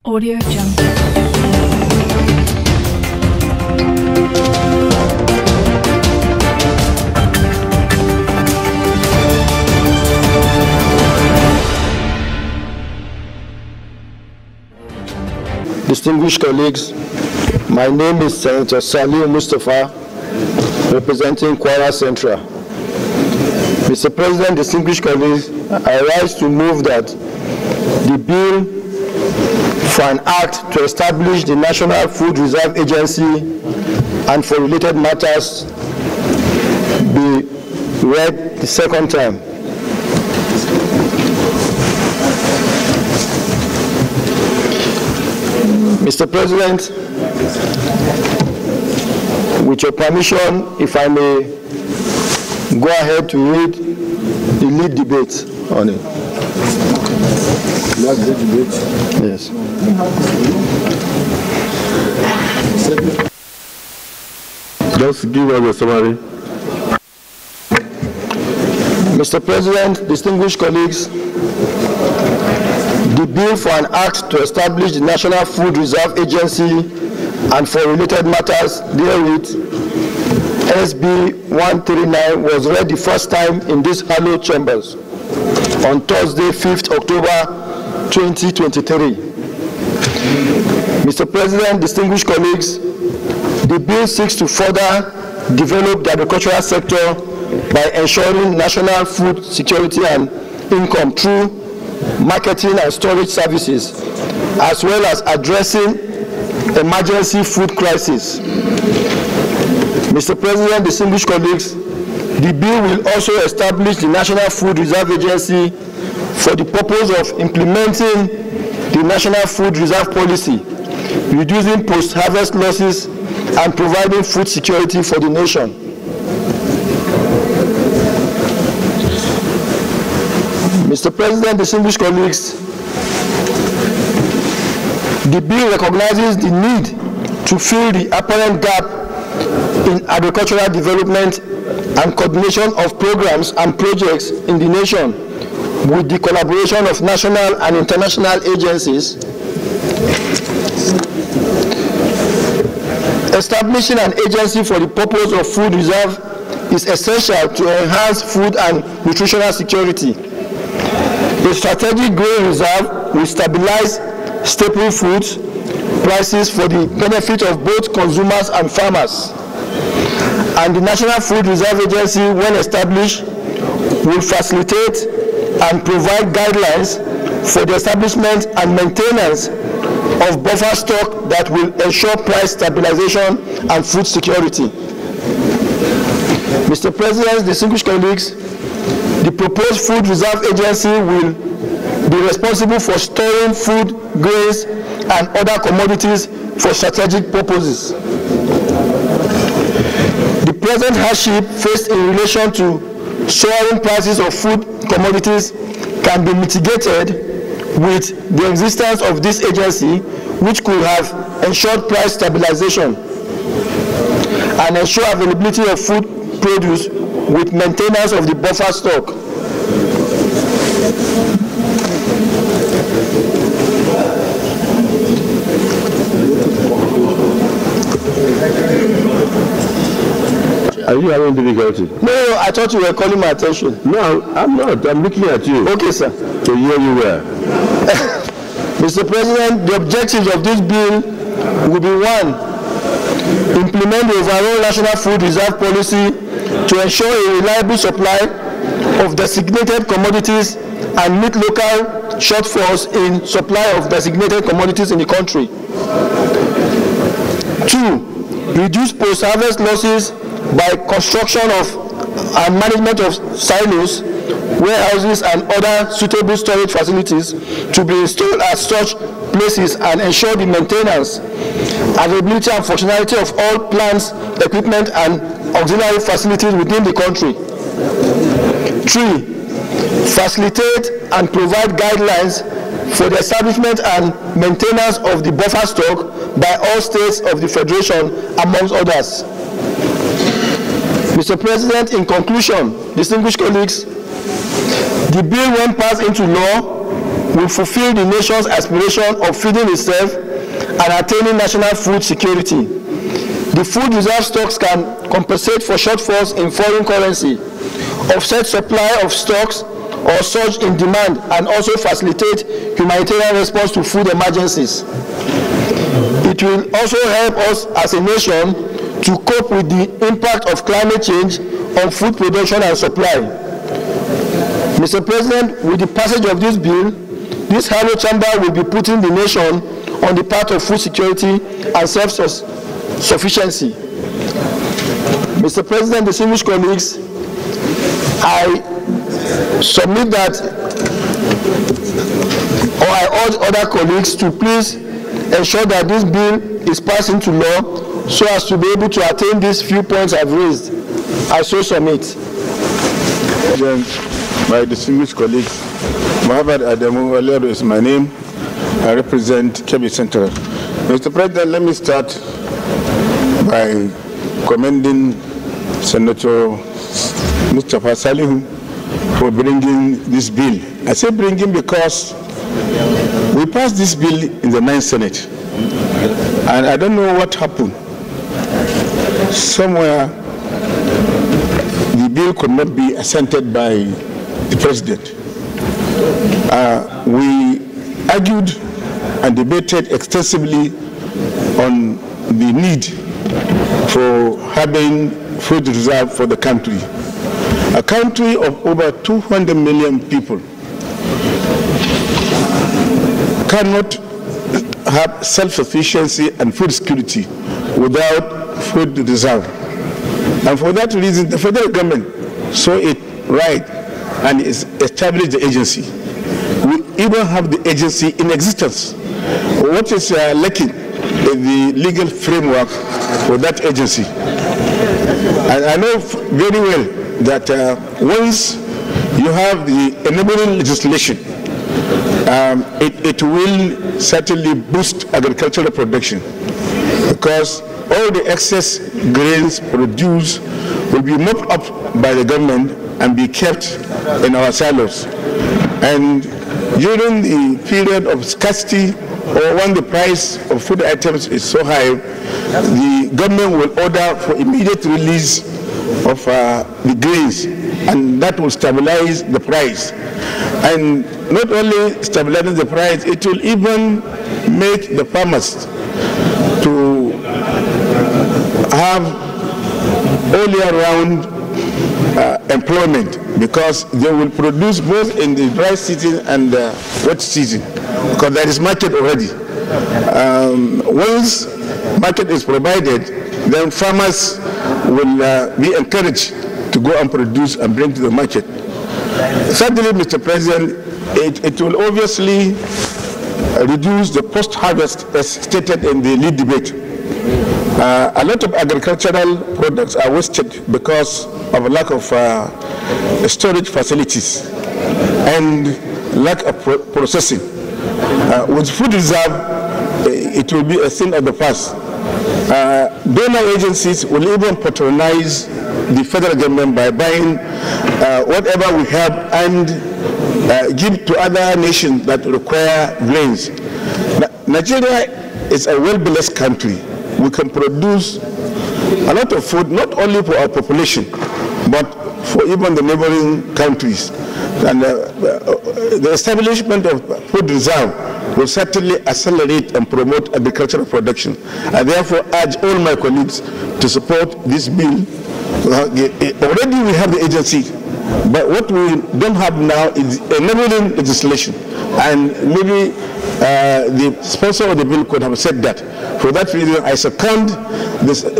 Audio Jungle. Distinguished colleagues, my name is Senator Salih Mustafa, representing Kwara Central. Mr. President, distinguished colleagues, I rise to move that the bill for an act to establish the National Food Reserve Agency and for related matters be read the second time. Mr. President, with your permission, if I may go ahead to read the lead debate on it. Last debate? Yes. Just give us a summary. Mr. President, distinguished colleagues, the bill for an act to establish the National Food Reserve Agency and for related matters therewith, SB 139, was read the first time in these hallowed chambers on Thursday, 5th October 2023. Mr. President, distinguished colleagues, the bill seeks to further develop the agricultural sector by ensuring national food security and income through marketing and storage services, as well as addressing emergency food crisis. Mr. President, distinguished colleagues, the bill will also establish the National Food Reserve Agency for the purpose of implementing the National Food Reserve Policy, reducing post-harvest losses, and providing food security for the nation. Mr. President, distinguished colleagues, the bill recognizes the need to fill the apparent gap in agricultural development and coordination of programs and projects in the nation with the collaboration of national and international agencies. Establishing an agency for the purpose of food reserve is essential to enhance food and nutritional security. A strategic grain reserve will stabilize staple foods prices for the benefit of both consumers and farmers. And the National Food Reserve Agency, when established, will facilitate and provide guidelines for the establishment and maintenance of buffer stock that will ensure price stabilization and food security. Mr. President, distinguished colleagues, the proposed Food Reserve Agency will be responsible for storing food, grains, and other commodities for strategic purposes. The present hardship faced in relation to soaring prices of food commodities can be mitigated with the existence of this agency, which could have ensured price stabilization and ensure availability of food produce with maintenance of the buffer stock. Are you having difficulty? No, I thought you were calling my attention. No, I'm not. I'm looking at you. Okay, sir. To hear you well. Mr. President, the objectives of this bill will be: 1, implement the overall National Food Reserve Policy to ensure a reliable supply of designated commodities and meet local shortfalls in supply of designated commodities in the country. 2, reduce post-harvest losses by construction of and management of silos, warehouses, and other suitable storage facilities to be installed at such places and ensure the maintenance, availability, and functionality of all plants, equipment, and auxiliary facilities within the country. 3, facilitate and provide guidelines for the establishment and maintenance of the buffer stock by all states of the Federation, amongst others. Mr. President, in conclusion, distinguished colleagues, the bill, when passed into law, will fulfill the nation's aspiration of feeding itself and attaining national food security. The food reserve stocks can compensate for shortfalls in foreign currency, offset supply of stocks or surge in demand, and also facilitate humanitarian response to food emergencies. It will also help us as a nation to cope with the impact of climate change on food production and supply. Mr. President, with the passage of this bill, this hollow chamber will be putting the nation on the path of food security and self-sufficiency. Mr. President, distinguished colleagues, I submit that, or I urge other colleagues to please ensure that this bill is passed into law so as to be able to attain these few points I've raised. I so submit. My distinguished colleagues, Mohamed Adamu Aliado is my name. I represent Kebbi Central. Mr. President, let me start by commending Senator Mustafa Salihu for bringing this bill. I say bringing because we passed this bill in the 9th Senate, and I don't know what happened. Somewhere the bill could not be assented by the President. We argued and debated extensively on the need for having food reserve for the country. A country of over 200 million people cannot have self-sufficiency and food security without food reserve. And for that reason, the federal government saw it right and established the agency. We even have the agency in existence. What is lacking is the legal framework for that agency. And I know very well that once you have the enabling legislation, it will certainly boost agricultural production, because all the excess grains produced will be mopped up by the government and be kept in our silos. And during the period of scarcity, or when the price of food items is so high, the government will order for immediate release of the grains, and that will stabilize the price. And not only stabilizing the price, it will even make the farmers to have all year round employment, because they will produce both in the dry season and the wet season, because there is market already. Once market is provided, then farmers will be encouraged to go and produce and bring to the market. Thirdly, Mr. President, it will obviously reduce the post-harvest as stated in the lead debate. A lot of agricultural products are wasted because of a lack of storage facilities and lack of processing. With food reserve, it will be a thing of the past. Donor agencies will even patronize the federal government by buying whatever we have and give to other nations that require grains. Nigeria is a well-blessed country. We can produce a lot of food, not only for our population, but for even the neighboring countries. And the establishment of food reserve will certainly accelerate and promote agricultural production. I therefore urge all my colleagues to support this bill. Already we have the agency, but what we don't have now is enabling legislation. And maybe the sponsor of the bill could have said that. For that reason, I second this, what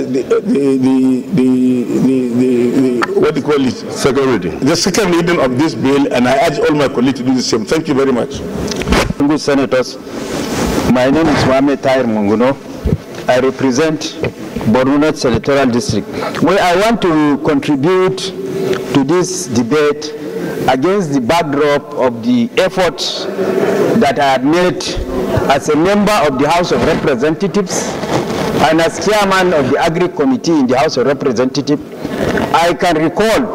do you call it? Second reading. The second reading of this bill, and I urge all my colleagues to do the same. Thank you very much. Good senators, my name is Mohamed Tahir Munguno. I represent Borno Senatorial District. Well, I want to contribute to this debate against the backdrop of the efforts that I had made as a member of the House of Representatives and as chairman of the Agri Committee in the House of Representatives. I can recall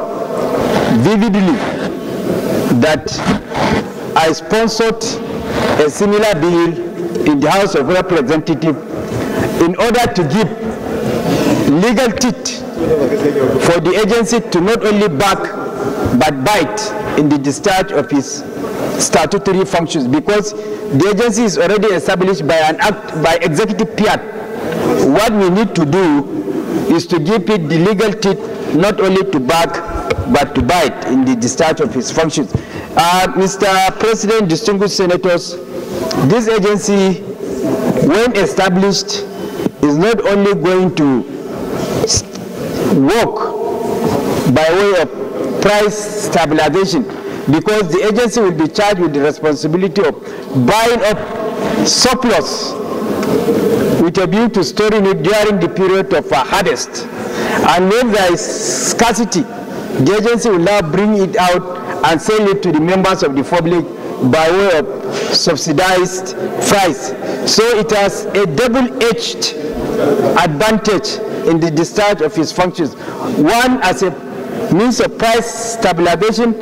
vividly that I sponsored a similar bill in the House of Representatives in order to give legal teeth for the agency to not only back but bite in the discharge of its statutory functions, because the agency is already established by an act by executive fiat. What we need to do is to give it the legal teeth not only to back but to bite in the discharge of its functions. Mr. President, distinguished senators, this agency, when established, is not only going to work by way of price stabilization, because the agency will be charged with the responsibility of buying up surplus with a view to storing it during the period of harvest. And when there is scarcity, the agency will now bring it out and sell it to the members of the public by way of subsidized price. So it has a double-edged advantage in the discharge of its functions. One, as a means of price stabilization,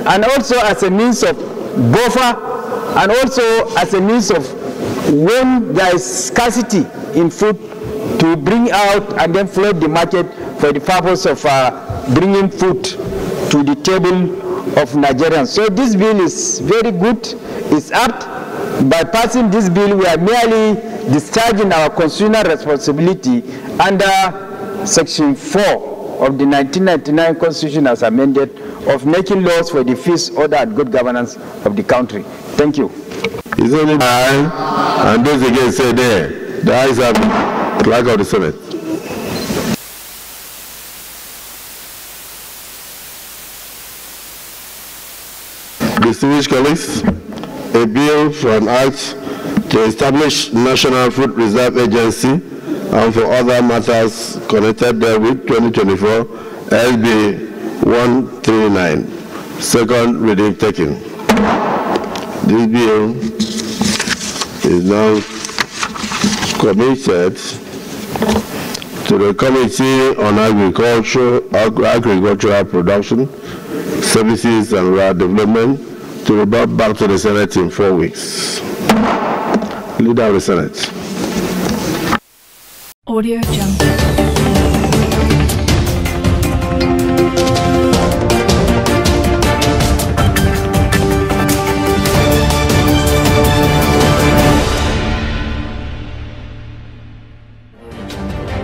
and also as a means of buffer, and also as a means of, when there is scarcity in food, to bring out and then flood the market for the purpose of bringing food to the table of Nigerians. So this bill is very good, it's apt. By passing this bill, we are merely discharging our constitutional responsibility under Section 4 of the 1999 Constitution as amended, of making laws for the peace, order, and good governance of the country. Thank you. Is only aye, and those against say there. The ayes have it. Clerk of the Senate. Distinguished colleagues, a bill for an act to establish National Food Reserve Agency and for other matters connected therewith 2024 SB 139. Second reading taken. This bill is now committed to the Committee on Agricultural Production, Services and Rural Development to be brought back to the Senate in 4 weeks. Leader of the Senate. Audio Jungle.